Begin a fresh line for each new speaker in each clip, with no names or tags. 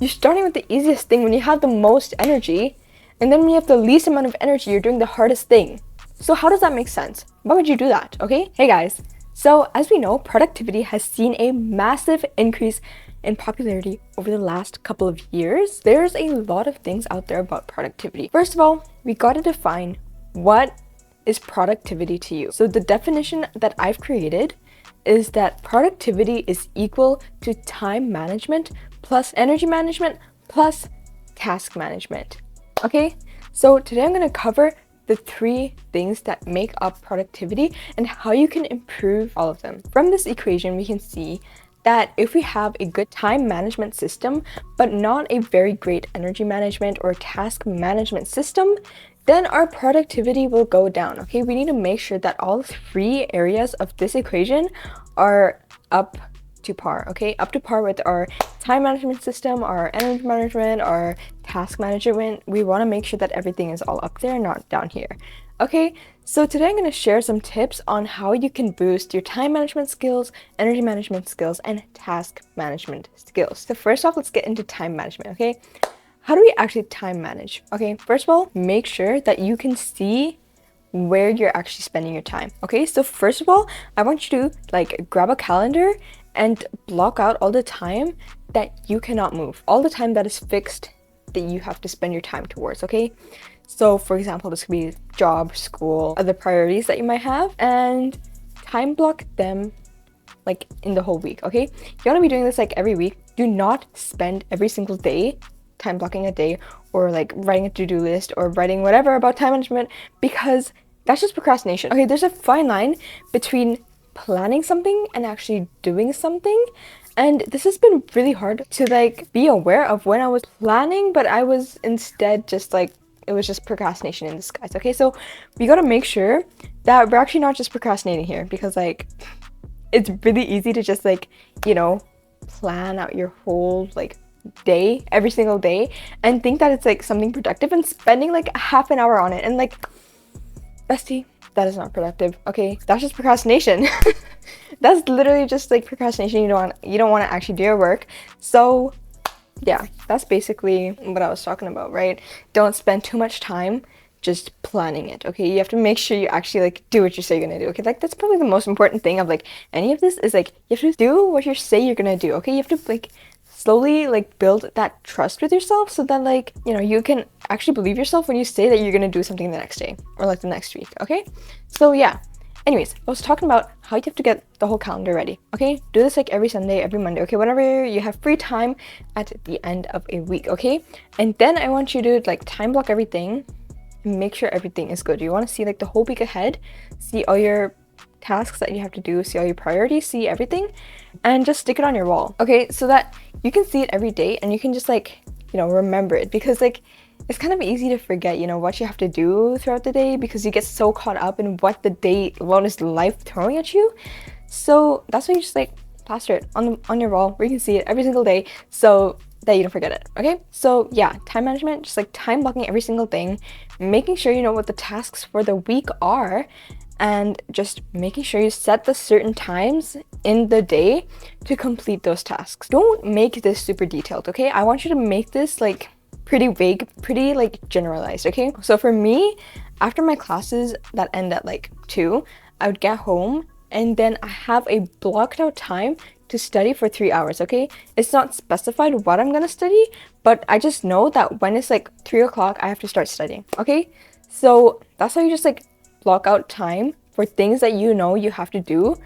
you're starting with the easiest thing when you have the most energy, and then when you have the least amount of energy, you're doing the hardest thing. So how does that make sense? Why would you do that, okay? Hey guys, so as we know, productivity has seen a massive increase in popularity over the last couple of years. There's a lot of things out there about productivity. First of all, we gotta define what is productivity to you. So the definition that I've created is that productivity is equal to time management plus energy management plus task management. Okay, so today I'm going to cover the 3 things that make up productivity and how you can improve all of them. From this equation, we can see that if we have a good time management system, but not a very great energy management or task management system, then our productivity will go down. Okay, we need to make sure that all 3 areas of this equation are up to par. Okay, up to par with our time management system, our energy management, our task management. We want to make sure that everything is all up there, not down here. Okay, so today I'm going to share some tips on how you can boost your time management skills, energy management skills, and task management skills. So first off, let's get into time management. Okay, how do we actually time manage? Okay, first of all, make sure that you can see where you're actually spending your time. Okay, so first of all, I want you to like grab a calendar and block out all the time that you cannot move, all the time that is fixed that you have to spend your time towards. Okay, so for example, this could be job, school, other priorities that you might have, and time block them like in the whole week. Okay, you want to be doing this like every week. Do not spend every single day time blocking a day or like writing a to-do list or writing whatever about time management, because that's just procrastination. Okay, there's a fine line between planning something and actually doing something, and this has been really hard to like be aware of when I was planning, but I was instead just like, it was just procrastination in disguise. Okay, so we gotta make sure that we're actually not just procrastinating here, because like it's really easy to just like, you know, plan out your whole like day every single day and think that it's like something productive and spending like half an hour on it, and like, bestie, that is not productive. Okay, that's just procrastination. That's literally just like procrastination. You don't want to actually do your work. So yeah, that's basically what I was talking about, right? Don't spend too much time just planning it. Okay, you have to make sure you actually like do what you say you're gonna do. Okay, like that's probably the most important thing of like any of this, is like you have to do what you say you're gonna do. Okay, you have to like slowly like build that trust with yourself, so that like, you know, you can actually believe yourself when you say that you're gonna do something the next day or like the next week. Okay, so yeah, anyways, I was talking about how you have to get the whole calendar ready. Okay, do this like every Sunday, every Monday. Okay, whenever you have free time at the end of a week. Okay, and then I want you to like time block everything and make sure everything is good. You want to see like the whole week ahead, see all your tasks that you have to do, see all your priorities, see everything, and just stick it on your wall. Okay, so that you can see it every day and you can just like, you know, remember it, because like it's kind of easy to forget, you know, what you have to do throughout the day, because you get so caught up in what is life throwing at you. So that's why you just like plaster it on your wall where you can see it every single day, so that you don't forget it. Okay, so yeah, time management, just like time blocking every single thing, making sure you know what the tasks for the week are, and just making sure you set the certain times in the day to complete those tasks. Don't make this super detailed. Okay, I want you to make this like pretty vague, pretty like generalized. Okay, so for me, after my classes that end at like 2, I would get home and then I have a blocked out time to study for 3 hours. Okay, it's not specified what I'm gonna study, but I just know that when it's like 3 o'clock, I have to start studying. Okay, so that's how you just like block out time for things that you know you have to do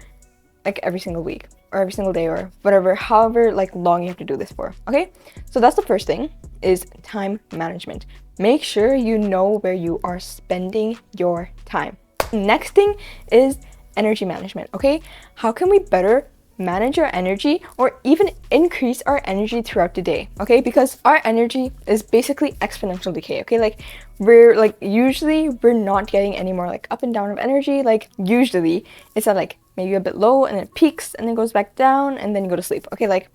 like every single week or every single day or whatever, however like long you have to do this for. Okay, so that's the first thing, is time management. Make sure you know where you are spending your time. Next thing is energy management. Okay, how can we better manage our energy or even increase our energy throughout the day? Okay, because our energy is basically exponential decay. Okay, like we're like, usually we're not getting any more like up and down of energy. Like usually it's at like maybe a bit low and it peaks and then goes back down and then you go to sleep. Okay, like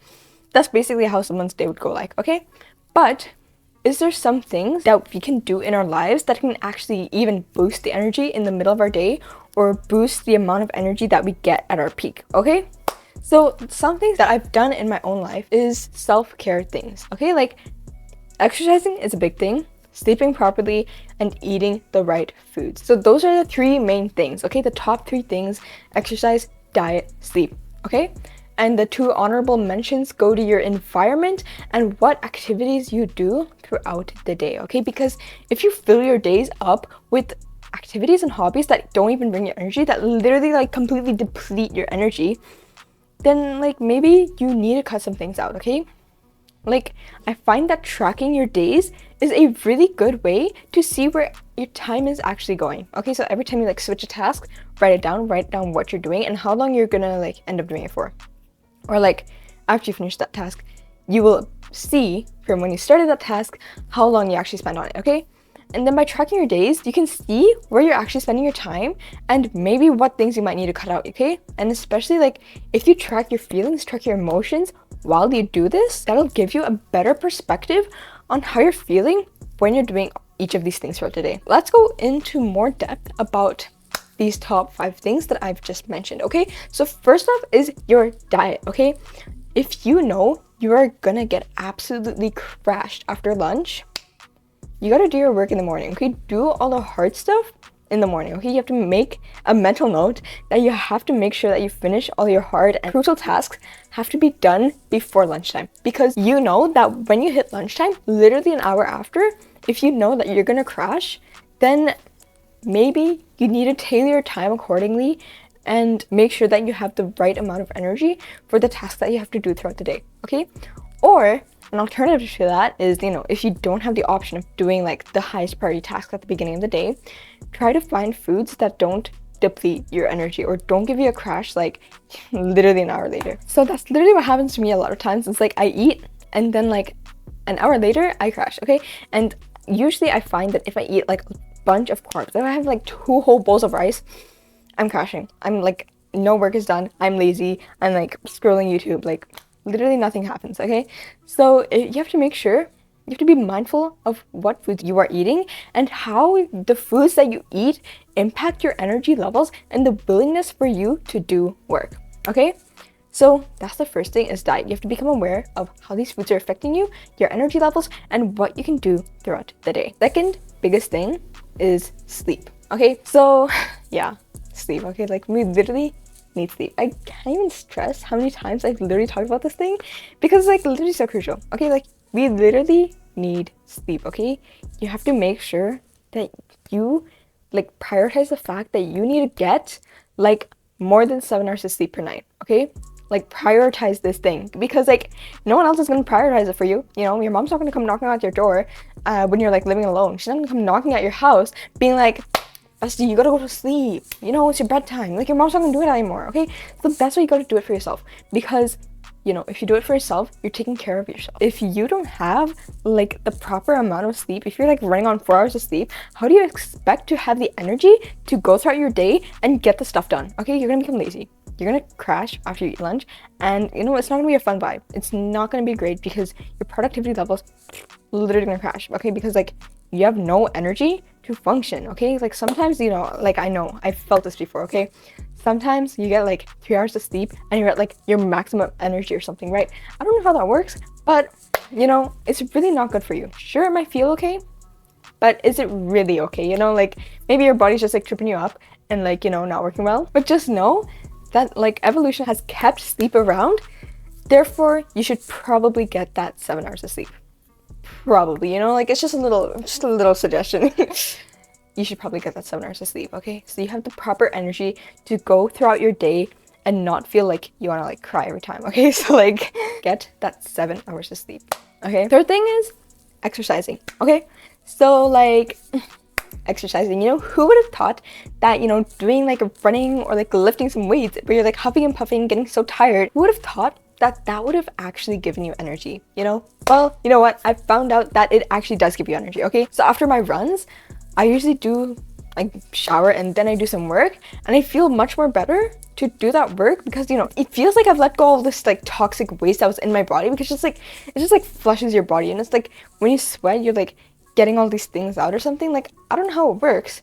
that's basically how someone's day would go like. Okay, but is there some things that we can do in our lives that can actually even boost the energy in the middle of our day or boost the amount of energy that we get at our peak? Okay, So some things that I've done in my own life is self-care things, okay? Like exercising is a big thing, sleeping properly, and eating the right foods. So those are the three main things, okay? The top three things: exercise, diet, sleep, okay? And the two honorable mentions go to your environment and what activities you do throughout the day, okay? Because if you fill your days up with activities and hobbies that don't even bring you energy, that literally like completely deplete your energy, then like maybe you need to cut some things out, okay? Like, I find that tracking your days is a really good way to see where your time is actually going. Okay, so every time you like switch a task, write down what you're doing and how long you're gonna like end up doing it for. Or like after you finish that task, you will see from when you started that task how long you actually spent on it, okay? And then by tracking your days, you can see where you're actually spending your time and maybe what things you might need to cut out, okay? And especially like if you track your feelings, track your emotions while you do this, that'll give you a better perspective on how you're feeling when you're doing each of these things throughout the day. Let's go into more depth about these top 5 things that I've just mentioned, okay? So first off is your diet, okay? If you know you are gonna get absolutely crashed after lunch, you gotta do your work in the morning, okay? Do all the hard stuff in the morning, okay? You have to make a mental note that you have to make sure that you finish all your hard and crucial tasks have to be done before lunchtime. Because you know that when you hit lunchtime, literally an hour after, if you know that you're gonna crash, then maybe you need to tailor your time accordingly and make sure that you have the right amount of energy for the tasks that you have to do throughout the day, okay? Or an alternative to that is, you know, if you don't have the option of doing like the highest priority task at the beginning of the day, try to find foods that don't deplete your energy or don't give you a crash like literally an hour later. So that's literally what happens to me a lot of times. It's like I eat and then like an hour later I crash, okay? And usually I find that if I eat like a bunch of carbs, if I have like 2 whole bowls of rice, I'm crashing. I'm like, no work is done. I'm lazy. I'm like scrolling YouTube, like literally nothing happens, okay? So you have to make sure, you have to be mindful of what foods you are eating and how the foods that you eat impact your energy levels and the willingness for you to do work, okay? So that's the first thing is diet. You have to become aware of how these foods are affecting you, your energy levels, and what you can do throughout the day. Second biggest thing is sleep, okay? So yeah, sleep, okay? Like we literally need sleep. I can't even stress how many times I've literally talked about this thing because it's like literally so crucial, okay? Like we literally need sleep, okay? You have to make sure that you like prioritize the fact that you need to get like more than 7 hours of sleep per night, okay? Like prioritize this thing because like no one else is going to prioritize it for you. You know, your mom's not going to come knocking at your door when you're like living alone. She's not going to come knocking at your house being like, bestie, you gotta go to sleep. You know, it's your bedtime. Like, your mom's not gonna do it anymore, okay? So that's why you gotta do it for yourself. Because, you know, if you do it for yourself, you're taking care of yourself. If you don't have, like, the proper amount of sleep, if you're, like, running on 4 hours of sleep, how do you expect to have the energy to go throughout your day and get the stuff done? Okay, you're gonna become lazy. You're gonna crash after you eat lunch. And, you know, it's not gonna be a fun vibe. It's not gonna be great because your productivity levels literally gonna crash, okay? Because, like, you have no energy to function, okay? Like sometimes, you know, like I know I've felt this before, okay? Sometimes you get like 3 hours of sleep and you're at like your maximum energy or something, right? I don't know how that works, but you know, it's really not good for you. Sure, it might feel okay, but is it really okay? You know, like maybe your body's just like tripping you up and like, you know, not working well. But just know that like evolution has kept sleep around. Therefore, you should probably get that 7 hours of sleep. Probably, you know, like it's just a little suggestion. You should probably get that 7 hours of sleep, okay? So you have the proper energy to go throughout your day and not feel like you want to like cry every time, okay? So like get that 7 hours of sleep, okay? Third thing is exercising, okay? So like exercising, you know, who would have thought that, you know, doing like running or like lifting some weights where you're like huffing and puffing, getting so tired, who would have thought that that would have actually given you energy, you know? Well, you know what? I found out that it actually does give you energy, okay? So after my runs, I usually do like shower and then I do some work and I feel much more better to do that work because, you know, it feels like I've let go of this like toxic waste that was in my body because it just like flushes your body and it's like when you sweat, you're like getting all these things out or something. Like, I don't know how it works,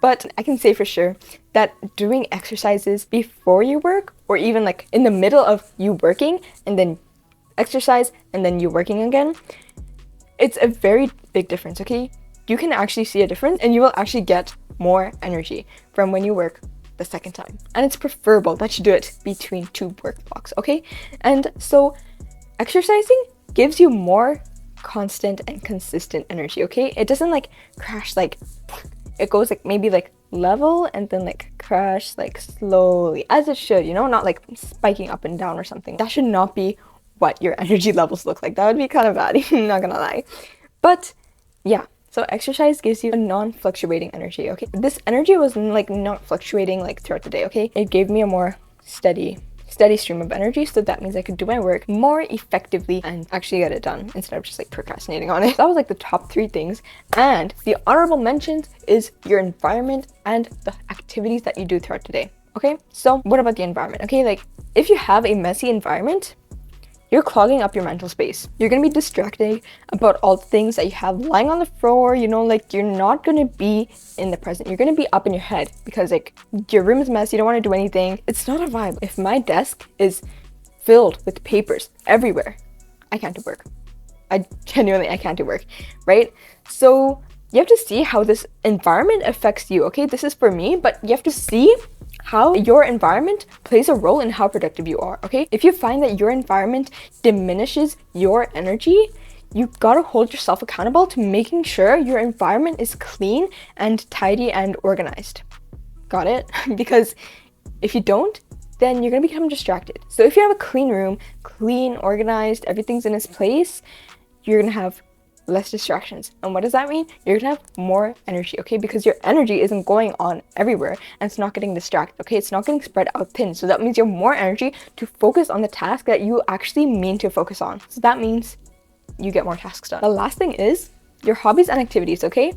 But I can say for sure that doing exercises before you work, or even like in the middle of you working and then exercise and then you working again, it's a very big difference, okay? You can actually see a difference and you will actually get more energy from when you work the second time. And it's preferable that you do it between 2 work blocks, okay? And so exercising gives you more constant and consistent energy, okay? It doesn't like crash, like it goes like maybe like level and then like crash like slowly, as it should, you know, not like spiking up and down or something. That should not be what your energy levels look like. That would be kind of bad, not gonna lie. But yeah, so exercise gives you a non-fluctuating energy, okay? This energy was like not fluctuating like throughout the day, okay? It gave me a more steady stream of energy, so that means I could do my work more effectively and actually get it done instead of just like procrastinating on it. That was like the top 3 things. And the honorable mentions is your environment and the activities that you do throughout the day, okay? So what about the environment, okay? Like if you have a messy environment, you're clogging up your mental space. You're gonna be distracted about all the things that you have lying on the floor, you know, like you're not gonna be in the present. You're gonna be up in your head because like your room is messy, you don't wanna do anything. It's not a vibe. If my desk is filled with papers everywhere, I can't do work. I can't do work, right? So you have to see how this environment affects you, okay? This is for me, but you have to see how your environment plays a role in how productive you are, okay? If you find that your environment diminishes your energy, you gotta hold yourself accountable to making sure your environment is clean and tidy and organized. Got it? Because if you don't, then you're gonna become distracted. So if you have a clean room, clean, organized, everything's in its place, you're gonna have less distractions. And what does that mean? You're gonna have more energy, okay? Because your energy isn't going on everywhere and it's not getting distracted, okay? It's not getting spread out thin. So that means you have more energy to focus on the task that you actually mean to focus on. So that means you get more tasks done. The last thing is your hobbies and activities, okay?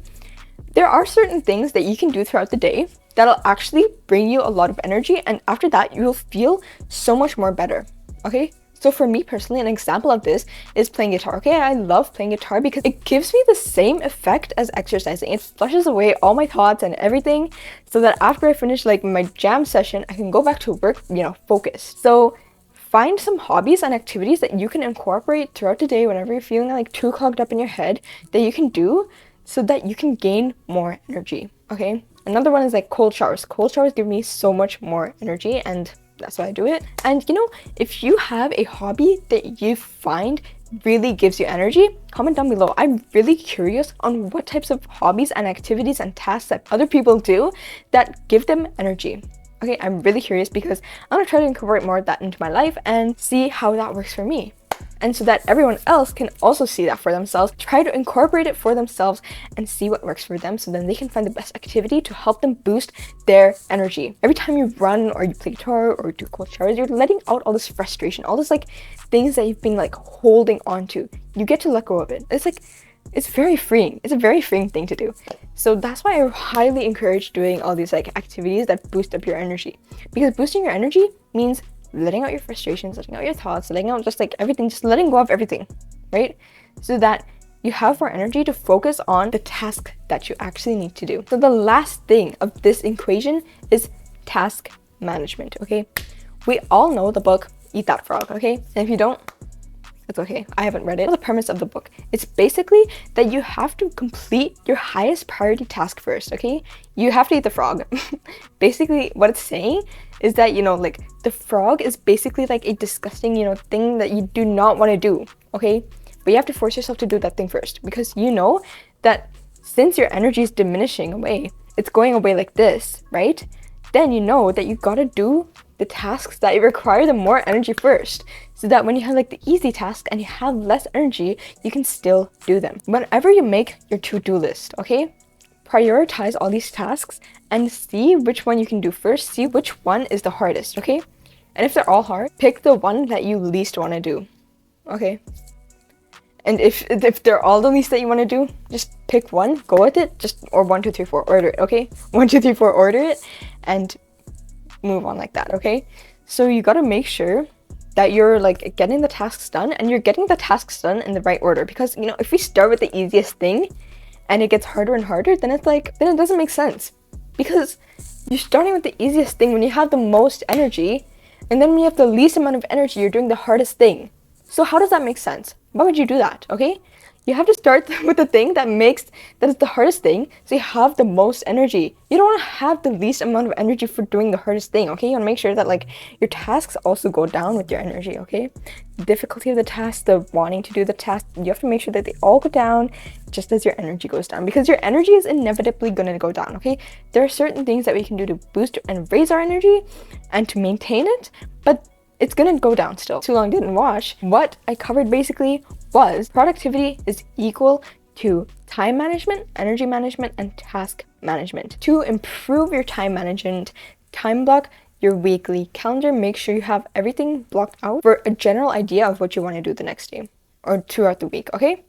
There are certain things that you can do throughout the day that'll actually bring you a lot of energy, and after that you'll feel so much more better, okay? So for me personally, an example of this is playing guitar, okay? I love playing guitar because it gives me the same effect as exercising. It flushes away all my thoughts and everything so that after I finish like my jam session, I can go back to work, you know, focused. So find some hobbies and activities that you can incorporate throughout the day whenever you're feeling like too clogged up in your head that you can do so that you can gain more energy, okay? Another one is like cold showers. Cold showers give me so much more energy, and that's why I do it. And you know, if you have a hobby that you find really gives you energy, comment down below. I'm really curious on what types of hobbies and activities and tasks that other people do that give them energy. Okay, I'm really curious because I'm gonna try to incorporate more of that into my life and see how that works for me. And so that everyone else can also see that for themselves, try to incorporate it for themselves and see what works for them, so then they can find the best activity to help them boost their energy. Every time you run or you play guitar or do cold showers, you're letting out all this frustration, all this like things that you've been like holding on to. You get to let go of it. It's very freeing. It's a very freeing thing to do. So that's why I highly encourage doing all these like activities that boost up your energy, because boosting your energy means letting out your frustrations, letting out your thoughts, letting out just like everything, just letting go of everything, right? So that you have more energy to focus on the task that you actually need to do. So the last thing of this equation is task management, okay? We all know the book Eat That Frog, okay? And if you don't, it's okay. I haven't read it. The premise of the book, it's basically that you have to complete your highest priority task first, okay? You have to eat the frog. Basically, what it's saying is that, you know, like the frog is basically like a disgusting, you know, thing that you do not want to do, okay? But you have to force yourself to do that thing first, because you know that since your energy is diminishing away, it's going away like this, right? Then you know that you gotta do the tasks that require the more energy first, so that when you have like the easy task and you have less energy, you can still do them. Whenever you make your to-do list, okay, prioritize all these tasks and see which one you can do first. See which one is the hardest, okay? And if they're all hard, pick the one that you least want to do, okay? And if they're all the least that you want to do, just pick one, go with it, just, or 1, 2, 3, 4, order it, okay? 1, 2, 3, 4, order it, and move on like that, okay? So you gotta make sure that you're like getting the tasks done, and you're getting the tasks done in the right order, because, you know, if we start with the easiest thing and it gets harder and harder, then it's like, then it doesn't make sense. Because you're starting with the easiest thing when you have the most energy, and then when you have the least amount of energy, you're doing the hardest thing. So how does that make sense? Why would you do that, okay? You have to start with the thing that is the hardest thing, so you have the most energy. You don't want to have the least amount of energy for doing the hardest thing, okay? You want to make sure that like your tasks also go down with your energy, okay? The difficulty of the task, the wanting to do the task, you have to make sure that they all go down just as your energy goes down, because your energy is inevitably going to go down, okay? There are certain things that we can do to boost and raise our energy and to maintain it, but it's gonna go down still. Too long didn't watch. What I covered basically was productivity is equal to time management, energy management, and task management. To improve your time management, time block your weekly calendar. Make sure you have everything blocked out for a general idea of what you want to do the next day or throughout the week, okay?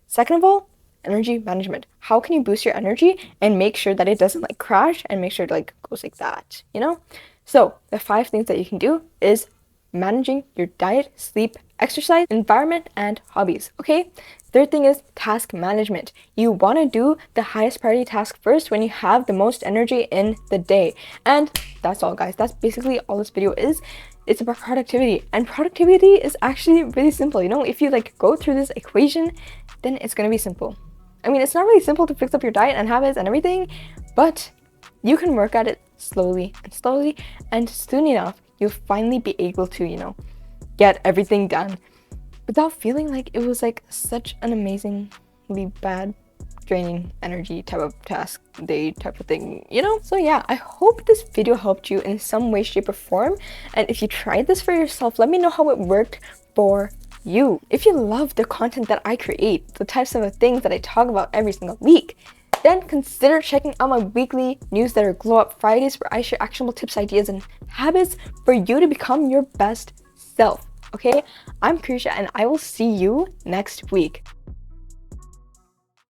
Second of all, energy management. How can you boost your energy and make sure that it doesn't like crash and make sure it like goes like that, you know? So the 5 things that you can do is managing your diet, sleep, exercise, environment, and hobbies, okay? Third thing is task management. You want to do the highest priority task first when you have the most energy in the day. And that's all, guys. That's basically all this video is. It's about productivity, and productivity is actually really simple. You know, if you like go through this equation, then it's going to be simple. I mean, it's not really simple to fix up your diet and habits and everything, but you can work at it slowly, and soon enough you'll finally be able to, you know, get everything done without feeling like it was like such an amazingly bad, draining energy type of task day type of thing, you know? So yeah, I hope this video helped you in some way, shape, or form. And if you tried this for yourself, let me know how it worked for you. If you love the content that I create, the types of things that I talk about every single week, then consider checking out my weekly newsletter, Glow Up Fridays, where I share actionable tips, ideas, and habits for you to become your best self. Okay? I'm Krisha, and I will see you next week.